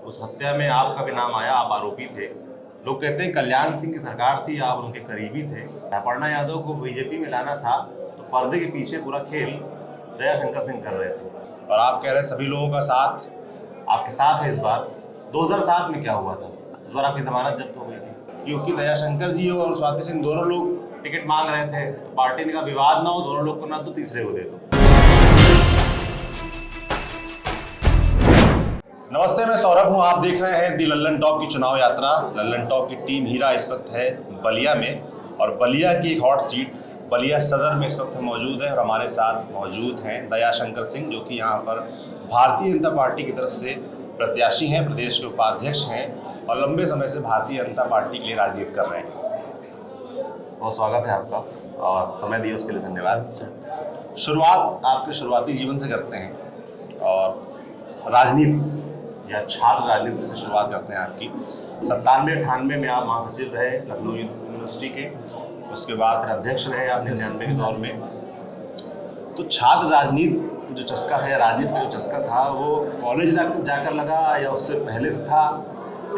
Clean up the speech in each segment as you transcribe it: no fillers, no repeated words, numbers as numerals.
उस हत्या में आपका भी नाम आया, आप आरोपी थे। लोग कहते हैं कल्याण सिंह की सरकार थी, आप उनके करीबी थे। अपर्णा यादव को बीजेपी में लाना था तो पर्दे के पीछे पूरा खेल दयाशंकर सिंह कर रहे थे, और आप कह रहे हैं सभी लोगों का साथ आपके साथ है। इस बार 2007 में क्या हुआ था? उस बार आपकी जमानत जब्त हो गई थी क्योंकि दयाशंकर जी और स्वाति सिंह दोनों लोग टिकट मांग रहे थे। तो पार्टी ने कहा विवाद ना हो, दोनों लोग को ना, तो तीसरे को दे दो। नमस्ते, मैं सौरभ हूं। आप देख रहे हैं दी लल्लन टॉप की चुनाव यात्रा। लल्लन टॉप की टीम हीरा इस वक्त है बलिया में, और बलिया की एक हॉट सीट बलिया सदर में इस वक्त मौजूद है। और हमारे साथ मौजूद हैं दयाशंकर सिंह, जो कि यहाँ पर भारतीय जनता पार्टी की तरफ से प्रत्याशी हैं, प्रदेश के उपाध्यक्ष हैं और लंबे समय से भारतीय जनता पार्टी के लिए राजनीति कर रहे हैं। बहुत स्वागत है आपका और समय दिए उसके लिए धन्यवाद। शुरुआत आपके शुरुआती जीवन से करते हैं और राजनीति या छात्र राजनीति से शुरुआत करते हैं आपकी। 97-98 में आप महासचिव रहे लखनऊ यूनिवर्सिटी के, उसके बाद फिर अध्यक्ष रहे आप 99 के दौर में। तो छात्र राजनीति जो चस्का है, राजनीति का जो चस्का था, वो कॉलेज जाकर लगा या उससे पहले से था,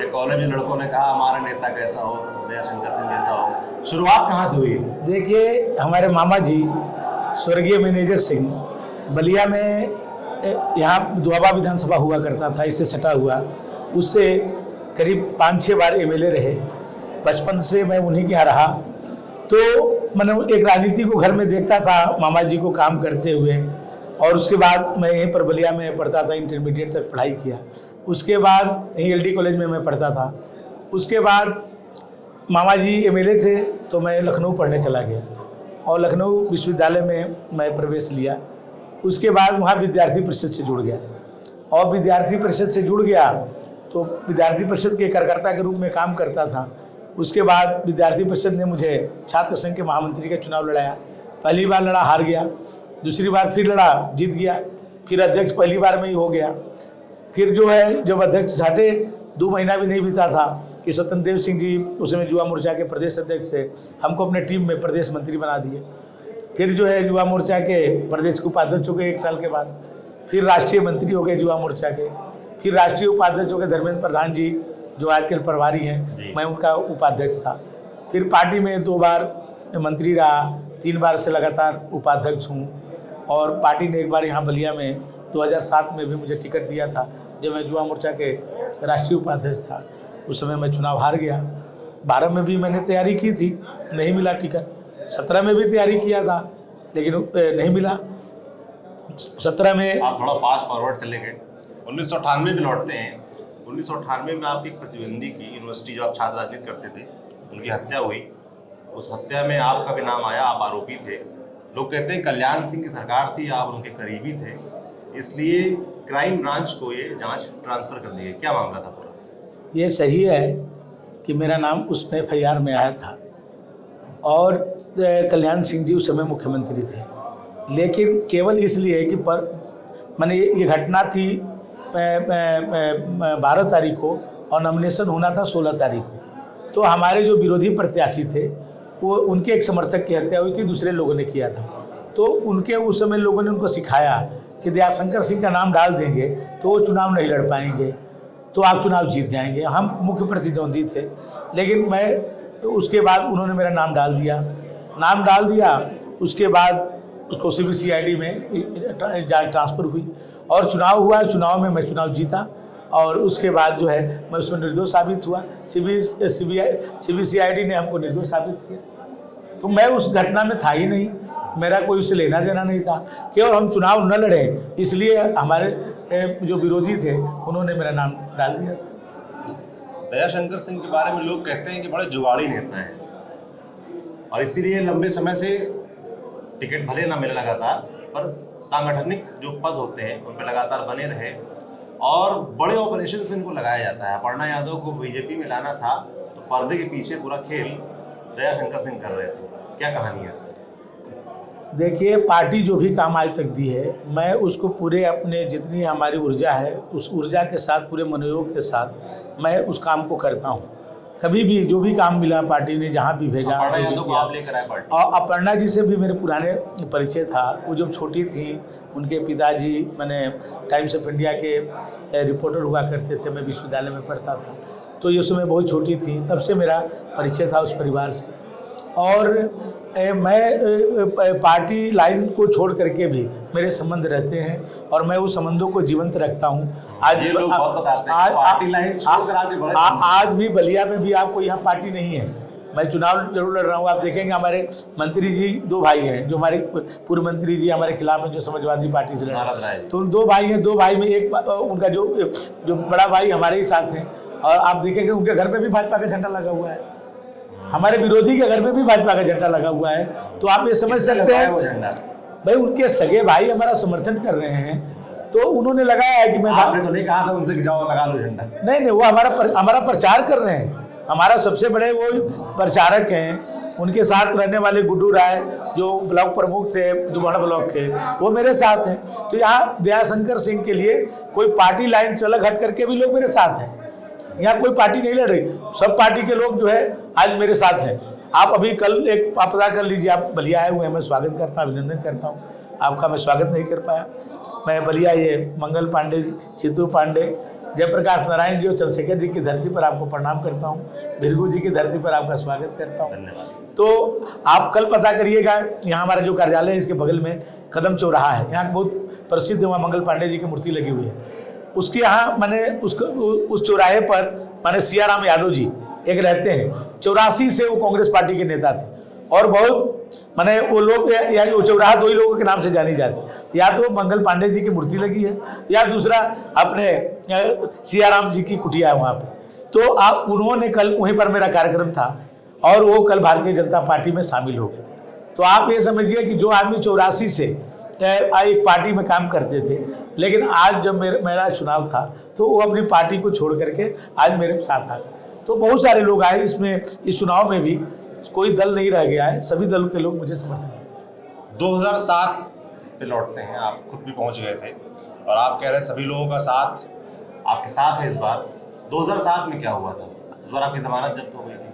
या कॉलेज में लड़कों ने कहा हमारा नेता कैसा हो, दयाशंकर सिंह जैसा हो? शुरुआत कहाँ से हुई? देखिए, हमारे मामा जी स्वर्गीय मैनेजर सिंह बलिया में, यहाँ दुआबा विधानसभा हुआ करता था, इससे सटा हुआ, उससे करीब 5-6 बार एमएलए रहे। बचपन से मैं उन्हीं के यहाँ रहा, तो मैंने एक राजनीति को घर में देखता था मामा जी को काम करते हुए। और उसके बाद मैं यहीं पर बलिया में पढ़ता था, इंटरमीडिएट तक पढ़ाई किया। उसके बाद यहीं एलडी कॉलेज में मैं पढ़ता था। उसके बाद मामा जी एमएलए थे तो मैं लखनऊ पढ़ने चला गया और लखनऊ विश्वविद्यालय में मैं प्रवेश लिया। उसके बाद वहाँ विद्यार्थी परिषद से जुड़ गया और विद्यार्थी परिषद से जुड़ गया तो विद्यार्थी परिषद के कार्यकर्ता के रूप में काम करता था। उसके बाद विद्यार्थी परिषद ने मुझे छात्र संघ के महामंत्री का चुनाव लड़ाया। पहली बार लड़ा, हार गया। दूसरी बार फिर लड़ा, जीत गया। फिर अध्यक्ष पहली बार में ही हो गया। फिर जो है, जब अध्यक्ष हटे 2 महीना भी नहीं बीता था कि स्वतंत्र देव सिंह जी उस समय युवा मोर्चा के प्रदेश अध्यक्ष थे, हमको अपने टीम में प्रदेश मंत्री बना दिए। फिर जो है युवा मोर्चा के प्रदेश के उपाध्यक्ष हो गए 1 साल के बाद। फिर राष्ट्रीय मंत्री हो गए युवा मोर्चा के। फिर राष्ट्रीय उपाध्यक्ष हो गए धर्मेंद्र प्रधान जी, जो आजकल प्रभारी हैं, मैं उनका उपाध्यक्ष था। फिर पार्टी में 2 बार मंत्री रहा, 3 बार से लगातार उपाध्यक्ष हूँ। और पार्टी ने एक बार यहाँ बलिया में 2007 में भी मुझे टिकट दिया था, जब मैं युवा मोर्चा के राष्ट्रीय उपाध्यक्ष था। उस समय मैं चुनाव हार गया। 12 में भी मैंने तैयारी की थी, नहीं मिला टिकट। 17 में भी तैयारी किया था लेकिन नहीं मिला। 17 में आप थोड़ा फास्ट फॉरवर्ड चले गए, 1998 में लौटते हैं। 1998 में आपकी एक प्रतिद्वंदी की यूनिवर्सिटी, जो आप छात्र राजनीति करते थे, उनकी हत्या हुई। उस हत्या में आपका भी नाम आया, आप आरोपी थे। लोग कहते हैं कल्याण सिंह की सरकार थी, आप उनके करीबी थे, इसलिए क्राइम ब्रांच को ये जांच ट्रांसफ़र कर दी गई। क्या मामला था पूरा? ये सही है कि मेरा नाम उसमें एफआईआर में आया था और कल्याण सिंह जी उस समय मुख्यमंत्री थे, लेकिन केवल इसलिए कि मैंने ये घटना थी 12 तारीख को और नॉमिनेशन होना था 16 तारीख को। तो हमारे जो विरोधी प्रत्याशी थे, वो उनके एक समर्थक की हत्या हुई थी, दूसरे लोगों ने किया था। तो उनके उस समय लोगों ने उनको सिखाया कि दयाशंकर सिंह का नाम डाल देंगे तो वो चुनाव नहीं लड़ पाएंगे, तो आप चुनाव जीत जाएंगे। हम मुख्य प्रतिद्वंदी थे, लेकिन मैं उसके बाद उन्होंने मेरा नाम डाल दिया। उसके बाद उसको सीबीसीआईडी में जांच ट्रांसफ़र हुई और चुनाव हुआ। चुनाव में मैं चुनाव जीता और उसके बाद जो है मैं उसमें निर्दोष साबित हुआ। सीबीसीआईडी ने हमको निर्दोष साबित किया। तो मैं उस घटना में था ही नहीं, मेरा कोई उससे लेना देना नहीं था। केवल हम चुनाव न लड़े, इसलिए हमारे जो विरोधी थे उन्होंने मेरा नाम डाल दिया। दयाशंकर सिंह के बारे में लोग कहते हैं कि बड़े जुगाड़ी नेता हैं और इसीलिए लंबे समय से टिकट भले ना मिले लगातार, पर सांगठनिक जो पद होते हैं उन पर लगातार बने रहे और बड़े ऑपरेशन में इनको लगाया जाता है। अपर्णा यादव को बीजेपी में लाना था तो पर्दे के पीछे पूरा खेल दयाशंकर सिंह कर रहे थे। क्या कहानी है इसकी? देखिए, पार्टी जो भी काम आज तक दी है, मैं उसको पूरे अपने जितनी हमारी ऊर्जा है, उस ऊर्जा के साथ, पूरे मनोयोग के साथ मैं उस काम को करता हूँ। कभी भी जो भी काम मिला पार्टी ने जहाँ भी भेजा अपर्णा वो भी यादव को किया। आप लेकर आए पार्टी? और अपर्णा जी से भी मेरे पुराने परिचय था। वो जब छोटी थी, उनके पिताजी मैंने टाइम्स ऑफ इंडिया के रिपोर्टर हुआ करते थे, मैं विश्वविद्यालय में पढ़ता था, तो ये समय बहुत छोटी थी, तब से मेरा परिचय था उस परिवार से। और मैं पार्टी लाइन को छोड़ करके भी मेरे संबंध रहते हैं और मैं उस संबंधों को जीवंत रखता हूँ। आज ये लोग बहुत बताते हैं कि पार्टी लाइन छोड़कर आपके बड़े आज भी बलिया में भी आपको यहाँ पार्टी नहीं है। मैं चुनाव जरूर लड़ रहा हूँ, आप देखेंगे हमारे मंत्री जी 2 भाई हैं, जो हमारे पूर्व मंत्री जी हमारे खिलाफ हैं, जो समाजवादी पार्टी से लड़े। तो 2 भाई हैं, 2 भाई में एक उनका जो बड़ा भाई हमारे ही साथ हैं, और आप देखेंगे उनके घर पे भी भाजपा का झंडा लगा हुआ है, हमारे विरोधी के घर पे भी भाजपा का झंडा लगा हुआ है। तो आप ये समझ सकते हैं भाई, उनके सगे भाई हमारा समर्थन कर रहे हैं, तो उन्होंने लगाया है कि मैं, आपने तो नहीं कहा था उनसे कि जाओ लगा लो झंडा? नहीं, वो हमारा प्रचार कर रहे हैं। हमारा सबसे बड़े वो प्रचारक हैं, उनके साथ रहने वाले गुड्डू राय जो ब्लॉक प्रमुख थे दुबाड़ा ब्लॉक के, वो मेरे साथ हैं। तो यहाँ दयाशंकर सिंह के लिए कोई पार्टी लाइन से अलग हट करके भी लोग मेरे साथ हैं। यहाँ कोई पार्टी नहीं लड़ रही, सब पार्टी के लोग जो है आज मेरे साथ हैं। आप अभी कल एक पता कर लीजिए, आप बलिया आए हुए हैं, मैं स्वागत करता हूँ, अभिनंदन करता हूँ आपका। मैं स्वागत नहीं कर पाया, मैं बलिया ये मंगल पांडे जी, चित्तू पांडे, जयप्रकाश नारायण जी और चंद्रशेखर जी की धरती पर आपको प्रणाम करता हूँ, भृगु जी की धरती पर आपका स्वागत करता हूँ। तो आप कल पता करिएगा, यहाँ हमारा जो कार्यालय है इसके बगल में कदम चौराहा है, यहाँ बहुत प्रसिद्ध वहाँ मंगल पांडे जी की मूर्ति लगी हुई है। उसके यहाँ मैंने उस चौराहे पर मैंने सियाराम यादव जी एक रहते हैं, 84 से वो कांग्रेस पार्टी के नेता थे, और बहुत मैंने वो लोग या वो चौराहा 2 ही लोगों के नाम से जानी जाती, या तो मंगल पांडे जी की मूर्ति लगी है, या दूसरा अपने सियाराम जी की कुटिया है वहाँ पे। तो उन्होंने कल वहीं पर मेरा कार्यक्रम था, और वो कल भारतीय जनता पार्टी में शामिल हो गए। तो आप ये समझिए कि जो आदमी 84 से एक पार्टी में काम करते थे, लेकिन आज जब मेरा चुनाव था तो वो अपनी पार्टी को छोड़ करके आज मेरे साथ आ गए। तो बहुत सारे लोग आए इसमें, इस चुनाव में भी कोई दल नहीं रह गया है, सभी दलों के लोग मुझे समर्थन करें। 2007 पे लौटते हैं, आप खुद भी पहुंच गए थे और आप कह रहे हैं सभी लोगों का साथ आपके साथ है इस बार। 2007 में क्या हुआ था? इस बार आपकी जमानत जब्त हो गई थी?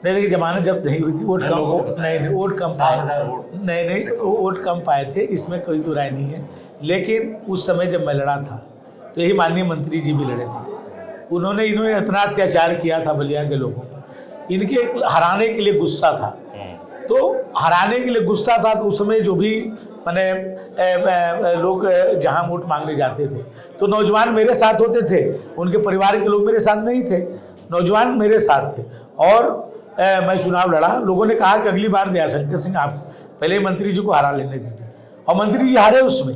नहीं, देखिए जमानत जब्त नहीं हुई थी, वोट कम, नहीं वोट कम पाए, 7,000 वोट, नहीं वोट कम पाए थे, इसमें कोई तो राय नहीं है। लेकिन उस समय जब मैं लड़ा था तो यही माननीय मंत्री जी भी लड़े थे, इन्होंने इतना अत्याचार किया था बलिया के लोगों पर, इनके हराने के लिए गुस्सा था। तो हराने के लिए गुस्सा था, तो उस समय जो भी मैंने लोग जहां वोट मांगने जाते थे तो नौजवान मेरे साथ होते थे, उनके परिवार के लोग मेरे साथ नहीं थे, नौजवान मेरे साथ थे। और मैं चुनाव लड़ा, लोगों ने कहा कि अगली बार दयाशंकर सिंह आप पहले मंत्री जी को हरा लेने दीजिए, और मंत्री जी हारे, उसमें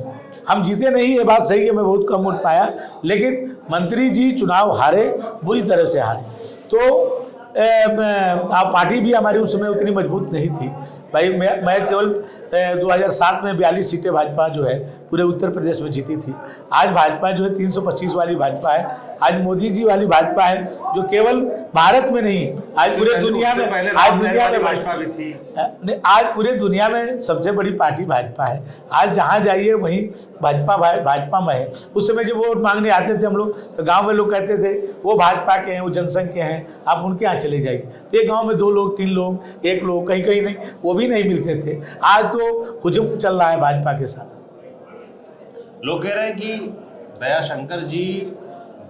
हम जीते नहीं, ये बात सही है, मैं बहुत कम वोट पाया, लेकिन मंत्री जी चुनाव हारे, बुरी तरह से हारे। तो पार्टी भी हमारी उस समय उतनी मजबूत नहीं थी भाई। मैं केवल 2007 में 42 सीटें भाजपा जो है पूरे उत्तर प्रदेश में जीती थी। आज भाजपा जो है 325 वाली भाजपा है, आज मोदी जी वाली भाजपा है, जो केवल भारत में नहीं, आज पूरे दुनिया में, आज दुनिया में भाजपा भी थी, आज पूरे दुनिया में सबसे बड़ी पार्टी भाजपा है। आज जहाँ जाइए वहीं भाजपा में है। उस समय जब वोट मांगने आते थे हम लोग, तो गाँव में लोग कहते थे वो भाजपा के हैं, वो जनसंघ के हैं, आप उनके यहाँ चले जाइए। तो एक गाँव में 2 लोग, 3 लोग, 1 लोग, कहीं कहीं नहीं, वो भी नहीं मिलते थे। आज तो हुजूम चल रहा है भाजपा के साथ। लोग कह रहे हैं कि दयाशंकर जी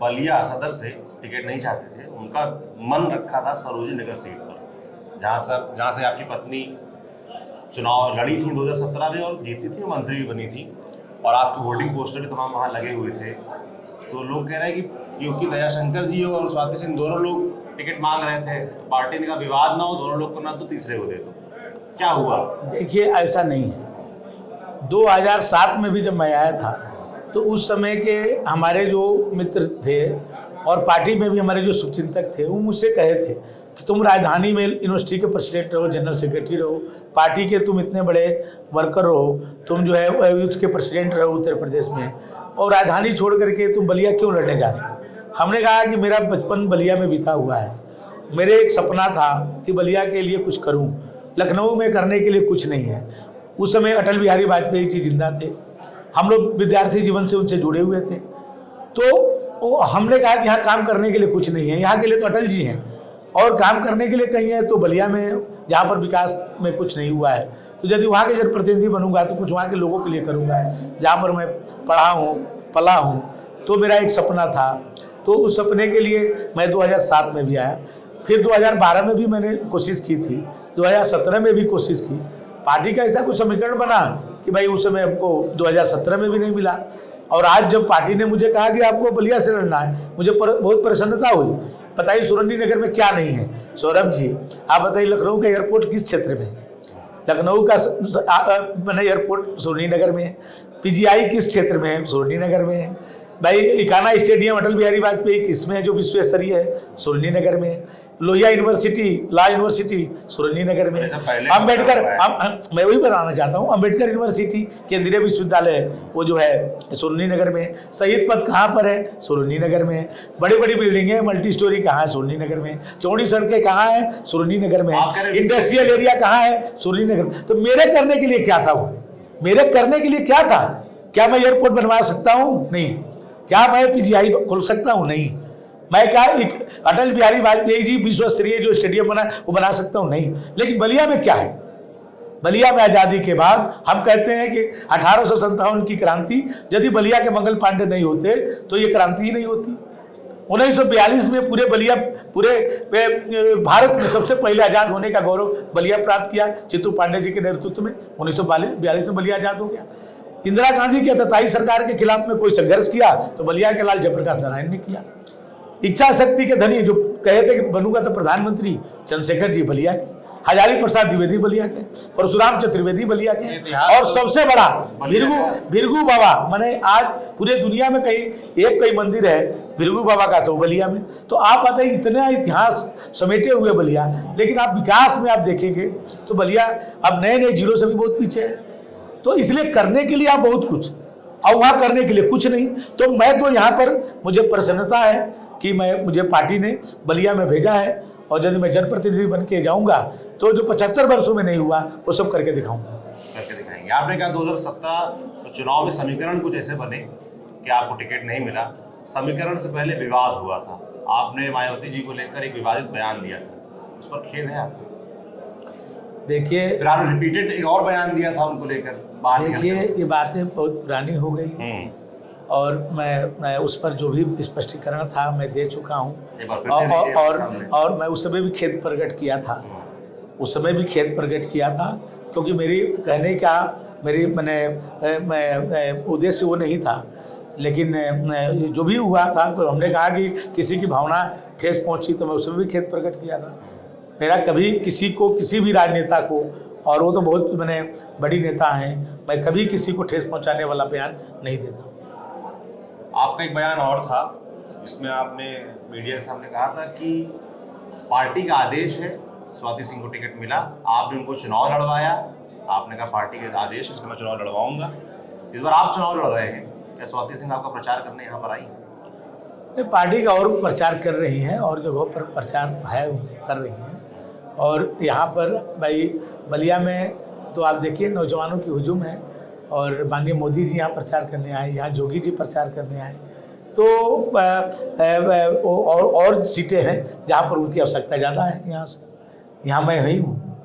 बलिया सदर से टिकट नहीं चाहते थे, उनका मन रखा था सरोजिनी नगर सीट पर, जहाँ से आपकी पत्नी चुनाव लड़ी थी 2017 में और जीती थी, मंत्री भी बनी थी, और आपके होर्डिंग पोस्टर भी तमाम वहाँ लगे हुए थे। तो लोग कह रहे हैं कि क्योंकि दयाशंकर जी और स्वाति सिंह दोनों लोग टिकट मांग रहे थे, तो पार्टी ने कहा विवाद ना हो, दोनों लोग को ना, तो तीसरे को दे दो। क्या हुआ? देखिए ऐसा नहीं है। 2007 में भी जब मैं आया था तो उस समय के हमारे जो मित्र थे और पार्टी में भी हमारे जो शुभचिंतक थे, वो मुझसे कहे थे कि तुम राजधानी में यूनिवर्सिटी के प्रेसिडेंट रहो, जनरल सेक्रेटरी रहो, पार्टी के तुम इतने बड़े वर्कर रहो, तुम जो है यूथ के प्रेसिडेंट रहो उत्तर प्रदेश में, और राजधानी छोड़ करके तुम बलिया क्यों लड़ने जा रहे हो? हमने कहा कि मेरा बचपन बलिया में बीता हुआ है, मेरे एक सपना था कि बलिया के लिए कुछ करूं, लखनऊ में करने के लिए कुछ नहीं है। उस समय अटल बिहारी वाजपेयी जी जिंदा थे, हम लोग विद्यार्थी जीवन से उनसे जुड़े हुए थे, तो हमने कहा कि यहाँ काम करने के लिए कुछ नहीं है, यहाँ के लिए तो अटल जी हैं, और काम करने के लिए कहीं है तो बलिया में, जहाँ पर विकास में कुछ नहीं हुआ है, तो यदि वहाँ के जनप्रतिनिधि बनूंगा तो कुछ वहाँ के लोगों के लिए करूँगा। जहाँ पर मैं पढ़ा हूँ, पला हूँ, तो मेरा एक सपना था, तो उस सपने के लिए मैं 2007 में भी आया, फिर 2012 में भी मैंने कोशिश की थी, 2017 में भी कोशिश की। पार्टी का ऐसा कुछ समीकरण बना कि भाई उस समय हमको 2017 में भी नहीं मिला, और आज जब पार्टी ने मुझे कहा कि आपको बलिया से लड़ना है, मुझे बहुत प्रसन्नता हुई। बताइए सुरंडी नगर में क्या नहीं है? सौरभ जी आप बताइए, लखनऊ का एयरपोर्ट किस क्षेत्र में है? लखनऊ का मैंने एयरपोर्ट सुरंडी नगर में है। पीजीआई किस क्षेत्र में है? सुरंडी नगर में है। भाई इकाना स्टेडियम अटल बिहारी वाजपेयी किसमें है, जो विश्व स्तरीय है? सुरंडी नगर में। लोहिया यूनिवर्सिटी, लॉ यूनिवर्सिटी सुरंडी नगर में। अम्बेडकर, मैं वही बताना चाहता हूँ, अम्बेडकर यूनिवर्सिटी केंद्रीय विश्वविद्यालय वो जो है सुरंडी नगर में। शहीद पथ कहाँ पर है? सुरंडी नगर में। बड़ी बड़ी बिल्डिंगें मल्टी स्टोरी कहाँ है? सुरंडी नगर में। चौड़ी सड़कें कहाँ है? सुरंडी नगर में। इंडस्ट्रियल एरिया कहाँ है? सुरंडी नगर में। तो मेरे करने के लिए क्या था? वो मेरे करने के लिए क्या था? क्या मैं एयरपोर्ट बनवा सकता हूँ? नहीं। क्या मैं पीजीआई खोल सकता हूँ? नहीं। मैं क्या एक अटल बिहारी वाजपेयी जी विश्व स्तरीय जो स्टेडियम बना वो बना सकता हूँ? नहीं। लेकिन बलिया में क्या है? बलिया में आज़ादी के बाद हम कहते हैं कि 1857 की क्रांति, यदि बलिया के मंगल पांडे नहीं होते तो ये क्रांति ही नहीं होती। 1942 में पूरे बलिया, पूरे भारत में सबसे पहले आज़ाद होने का गौरव बलिया प्राप्त किया चित्तू पांडे जी के नेतृत्व में। 1942 में बलिया आज़ाद हो गया। इंदिरा गांधी की अताई सरकार के खिलाफ में कोई संघर्ष किया तो बलिया के लाल जयप्रकाश नारायण ने किया। इच्छा शक्ति के धनी जो कहे थे कि बनूंगा तो प्रधानमंत्री, चंद्रशेखर जी बलिया के। हजारी प्रसाद द्विवेदी बलिया के। परशुराम चतुर्वेदी बलिया के। और सबसे बड़ा भृगु बाबा, माने आज पूरे दुनिया में कहीं एक मंदिर है भृगु बाबा का, तो बलिया में। तो आप बताइए, इतना इतिहास समेटे हुए बलिया, लेकिन आप विकास में आप देखेंगे तो बलिया अब नए नए जिलों से भी बहुत पीछे है। तो इसलिए करने के लिए आप बहुत कुछ, और वहाँ करने के लिए कुछ नहीं। तो मैं तो यहाँ पर मुझे प्रसन्नता है कि मुझे पार्टी ने बलिया में भेजा है, और यदि मैं जनप्रतिनिधि बन के जाऊँगा तो जो 75 वर्षों में नहीं हुआ वो सब करके दिखाऊंगा। करके दिखाएंगे। आपने कहा 2017 चुनाव में समीकरण कुछ ऐसे बने कि आपको टिकट नहीं मिला। समीकरण से पहले विवाद हुआ था, आपने मायावती जी को लेकर एक विवादित बयान दिया था, उस पर खेद है आपको? देखिए, फिर आपने रिपीटेड एक और बयान दिया था उनको लेकर। देखिए, ये बातें बहुत पुरानी हो गई और मैं उस पर जो भी स्पष्टीकरण था मैं दे चुका हूँ, और मैं उस समय भी खेद प्रकट किया था। उस समय भी खेद प्रकट किया था, क्योंकि मेरी कहने का मैं उद्देश्य वो नहीं था। लेकिन जो भी हुआ था, हमने कहा कि किसी की भावना ठेस पहुंची, तो मैं उसमें भी खेद प्रकट किया था। मेरा कभी किसी को, किसी भी राजनेता को, और वो तो बहुत बड़ी नेता हैं, मैं कभी किसी को ठेस पहुंचाने वाला बयान नहीं देता। आपका एक बयान और था जिसमें आपने मीडिया के सामने कहा था कि पार्टी का आदेश है, स्वाति सिंह को टिकट मिला, आपने उनको चुनाव लड़वाया, आपने कहा पार्टी का आदेश है इसलिए मैं चुनाव लड़वाऊंगा। इस बार आप चुनाव लड़ रहे हैं, क्या स्वाति सिंह आपका प्रचार करने यहाँ पर आई? पार्टी का और प्रचार कर रही हैं, और जगहों पर प्रचार है कर रही हैं। और यहाँ पर भाई बलिया में तो आप देखिए नौजवानों की हुजूम है, और माननीय मोदी जी यहाँ प्रचार करने आए, यहाँ जोगी जी प्रचार करने आए। तो और सीटें हैं जहाँ पर उनकी आवश्यकता ज़्यादा है। यहाँ मैं ही हूँ।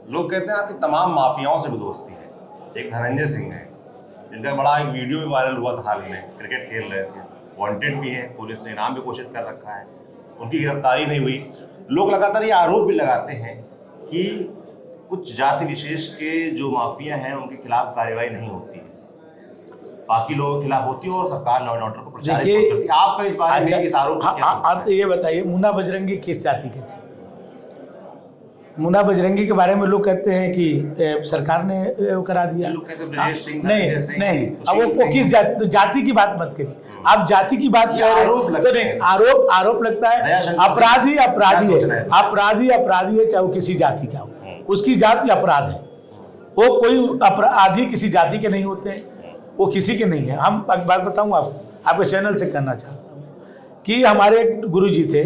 लोग कहते हैं आपकी तमाम माफियाओं से भी दोस्ती है। एक धनंजय सिंह है जिनका बड़ा एक वीडियो भी वायरल हुआ था हाल में, क्रिकेट खेल रहे थे, वांटेड भी है, पुलिस ने इनाम भी घोषित कर रखा है, उनकी गिरफ्तारी नहीं हुई। लोग लगातार ये आरोप भी लगाते हैं कि कुछ जाति विशेष के जो माफिया हैं उनके खिलाफ कार्रवाई नहीं होती है, बाकी लोगों के खिलाफ होती है, और सरकार लॉ एंड ऑर्डर को प्रचारित करती है। आपका इस बारे में इस आरोप क्या सोचना है? आप तो ये बताइए, मुन्ना बजरंगी किस जाति के थे? मुन्ना बजरंगी के बारे में लोग कहते हैं कि सरकार ने करा दिया। नहीं, अब वो किस जाति, तो जाति की बात मत करिए। आप जाति की बात कर रहे हो तो नहीं, आरोप लगता है। अपराधी है, चाहे वो किसी जाति का हो, उसकी जाति अपराध है। वो कोई अपराधी किसी जाति के नहीं होते हैं, वो किसी के नहीं है। हम एक बात बताऊँ आपके चैनल से करना चाहता हूँ कि हमारे गुरु जी थे,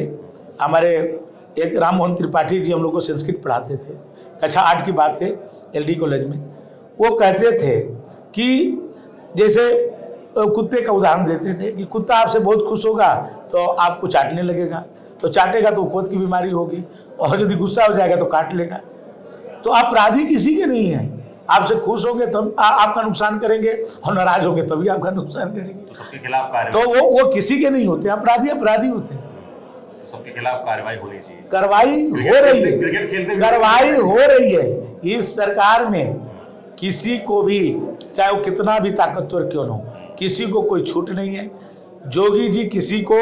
हमारे एक राम मोहन त्रिपाठी जी हम लोग को संस्कृत पढ़ाते थे, कक्षा 8 की बात है, LD कॉलेज में। वो कहते थे कि जैसे कुत्ते का उदाहरण देते थे कि कुत्ता आपसे बहुत खुश होगा तो आपको चाटने लगेगा, तो चाटेगा तो कोत की बीमारी होगी, और यदि गुस्सा हो जाएगा तो काट लेगा। तो अपराधी किसी के नहीं है। आपसे खुश होंगे तब आपका नुकसान करेंगे, और नाराज होंगे तभी आपका नुकसान करेंगे। तो सबके खिलाफ तो कार्रवाई, वो किसी के नहीं होते, अपराधी अपराधी होते हैं। तो सबके खिलाफ कार्रवाई होनी चाहिए। कार्रवाई हो रही है, क्रिकेट खेलते कार्रवाई हो रही है। इस सरकार में किसी को भी, चाहे वो कितना भी ताकतवर क्यों न हो, किसी को कोई छूट नहीं है। जोगी जी किसी को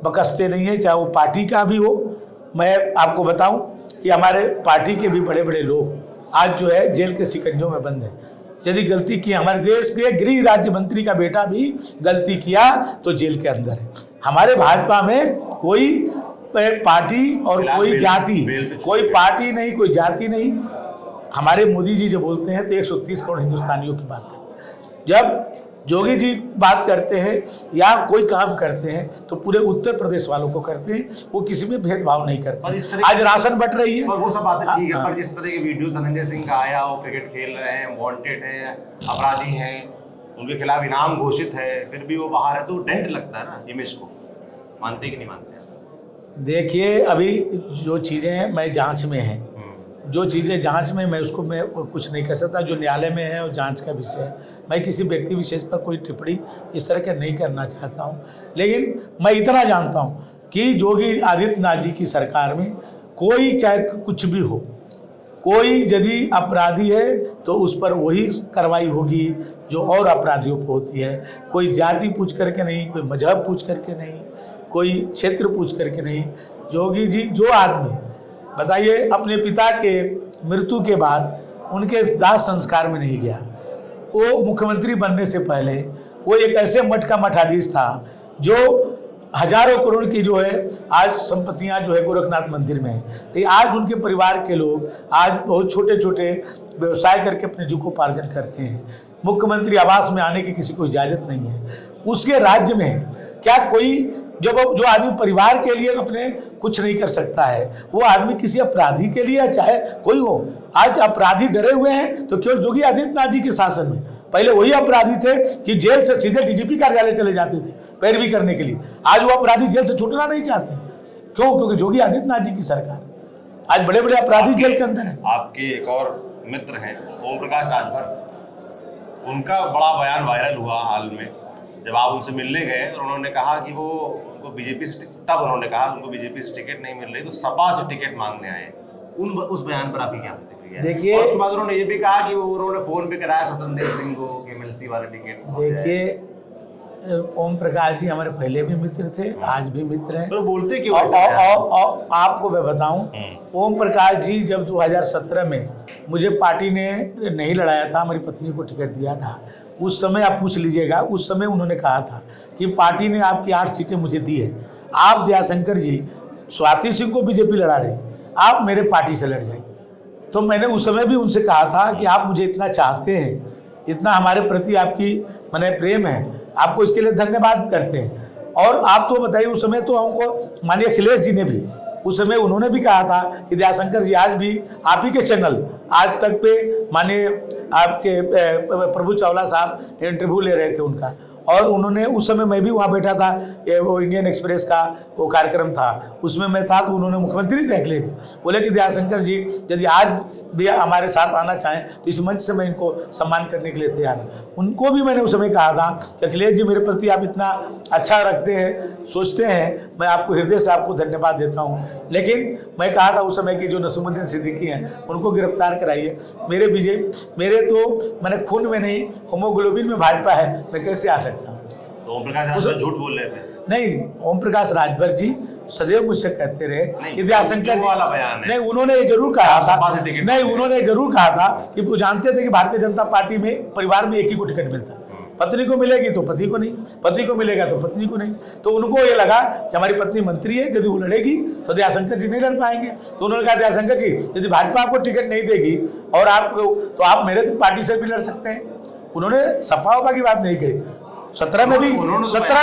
बकसते नहीं है, चाहे वो पार्टी का भी हो। मैं आपको बताऊं कि हमारे पार्टी के भी बड़े बड़े लोग आज जो है जेल के शिकंजों में बंद है। यदि गलती की, हमारे देश के गृह राज्य मंत्री का बेटा भी गलती किया तो जेल के अंदर है। हमारे भाजपा में कोई पार्टी और कोई जाति, कोई पार्टी नहीं, कोई जाति नहीं। हमारे मोदी जी जब बोलते हैं तो 130 करोड़ हिंदुस्तानियों की बात करते हैं। जब जोगी जी बात करते हैं या कोई काम करते हैं तो पूरे उत्तर प्रदेश वालों को करते हैं, वो किसी में भेदभाव नहीं करते। आज राशन बट रही है, और वो सब बातें ठीक है, पर जिस तरह के वीडियो धनंजय सिंह का आया, वो क्रिकेट खेल रहे हैं, वांटेड हैं, अपराधी हैं, उनके खिलाफ इनाम घोषित है, फिर भी वो बाहर है, तो डेंट लगता है ना इमेज को। मानते कि नहीं मानते? देखिए, अभी जो चीज़ें मैं जांच में हैं, जो चीज़ें जांच में, मैं उसको मैं कुछ नहीं कह सकता। जो न्यायालय में है और जांच का विषय है, मैं किसी व्यक्ति विशेष पर कोई टिप्पणी इस तरह के नहीं करना चाहता हूं। लेकिन मैं इतना जानता हूं कि योगी आदित्यनाथ जी की सरकार में कोई चाहे कुछ भी हो, कोई यदि अपराधी है तो उस पर वही कार्रवाई होगी जो और अपराधियों पर होती है। कोई जाति पूछ करके नहीं, कोई मजहब पूछ करके नहीं, कोई क्षेत्र पूछ करके नहीं। योगी जी जो आदमी, बताइए, अपने पिता के मृत्यु के बाद उनके दाह संस्कार में नहीं गया। वो मुख्यमंत्री बनने से पहले वो एक ऐसे मठ का मठाधीश था जो हजारों करोड़ की जो है आज संपत्तियां जो है गोरखनाथ मंदिर में है। लेकिन आज उनके परिवार के लोग आज बहुत छोटे छोटे व्यवसाय करके अपने जीविकोपार्जन करते हैं। मुख्यमंत्री आवास में आने की किसी को इजाज़त नहीं है। उसके राज्य में क्या कोई जो आदमी परिवार के लिए अपने कुछ नहीं कर सकता है, वो आदमी किसी अपराधी के लिए, चाहे कोई हो, आज अपराधी डरे हुए हैं तो केवल योगी आदित्यनाथ जी के शासन में। पहले वही अपराधी थे कि जेल से सीधे डीजीपी कार्यालय चले जाते थे पैरवी करने के लिए। आज वो अपराधी जेल से छूटना नहीं चाहते। क्यों? क्योंकि योगी आदित्यनाथ जी की सरकार, आज बड़े बड़े अपराधी जेल के अंदर हैं। आपके एक और मित्र हैं ओम प्रकाश राजभर, उनका बड़ा बयान वायरल हुआ हाल में, जब आप उनसे मिलने गए और उन्होंने कहा कि वो उनको बीजेपी से, तब उन्होंने कहा उनको बीजेपी से टिकट नहीं मिल रही तो सपा से टिकट मांगने आए। उस बयान पर आपकी क्या प्रतिक्रिया है? देखिए, उसके बाद उन्होंने ये भी कहा कि वो उन्होंने फोन पे कराया स्वतंत्र देव सिंह को कि एमएलसी वाला टिकट। देखिए, ओम प्रकाश जी हमारे पहले भी मित्र थे, आज भी मित्र हैं। तो बोलते क्यों? और आपको मैं बताऊं, ओम प्रकाश जी जब 2017 में मुझे पार्टी ने नहीं लड़ाया था, हमारी पत्नी को टिकट दिया था, उस समय आप पूछ लीजिएगा, उस समय उन्होंने कहा था कि पार्टी ने आपकी 8 सीटें मुझे दी है, आप दयाशंकर जी स्वाति सिंह को बीजेपी लड़ा रही, आप मेरे पार्टी से लड़ जाइए। तो मैंने उस समय भी उनसे कहा था कि आप मुझे इतना चाहते हैं, इतना हमारे प्रति आपकी माने प्रेम है, आपको इसके लिए धन्यवाद करते हैं। और आप तो बताइए, उस समय तो हमको माननीय अखिलेश जी ने भी उस समय उन्होंने भी कहा था कि दयाशंकर जी आज भी आप ही के चैनल आज तक पे माननीय आपके प्रभु चावला साहब इंटरव्यू ले रहे थे उनका, और उन्होंने उस समय मैं भी वहाँ बैठा था, वो इंडियन एक्सप्रेस का वो कार्यक्रम था, उसमें मैं था, तो उन्होंने मुख्यमंत्री थे अखिलेश जी, बोले कि दयाशंकर जी यदि आज भी हमारे साथ आना चाहें तो इस मंच से मैं इनको सम्मान करने के लिए तैयार हूँ। उनको भी मैंने उस समय कहा था कि अखिलेश जी मेरे प्रति आप इतना अच्छा रखते हैं, सोचते हैं, मैं आपको हृदय से आपको धन्यवाद देता हूँ। लेकिन मैं कहा था उस समय की जो नसीमुद्दीन सिद्दीकी हैं उनको गिरफ्तार कराइए। मेरे तो मैंने खून में नहीं, होमोग्लोबिन में भाजपा है, मैं कैसे आ सकता हूँ? तो ओम प्रकाश राजभर झूठ बोल रहे थे? नहीं, ओम प्रकाश राजभर जी सदैव मुझसे कहते रहे कि दयाशंकर वाला बयान है। नहीं, उन्होंने ये जरूर कहा था, नहीं, उन्होंने जरूर कहा था कि वो जानते थे कि भारतीय जनता पार्टी में परिवार में एक ही को टिकट मिलता, पत्नी को मिलेगी तो पति को नहीं, पति को मिलेगा तो पत्नी को नहीं। तो उनको ये लगा कि हमारी पत्नी मंत्री है, यदि वो लड़ेगी तो दयाशंकर जी नहीं लड़ पाएंगे। तो उन्होंने कहा दयाशंकर जी यदि भाजपा आपको टिकट नहीं देगी और आपको, तो आप मेरे पार्टी से भी लड़ सकते हैं। उन्होंने सपा की बात नहीं कही। 17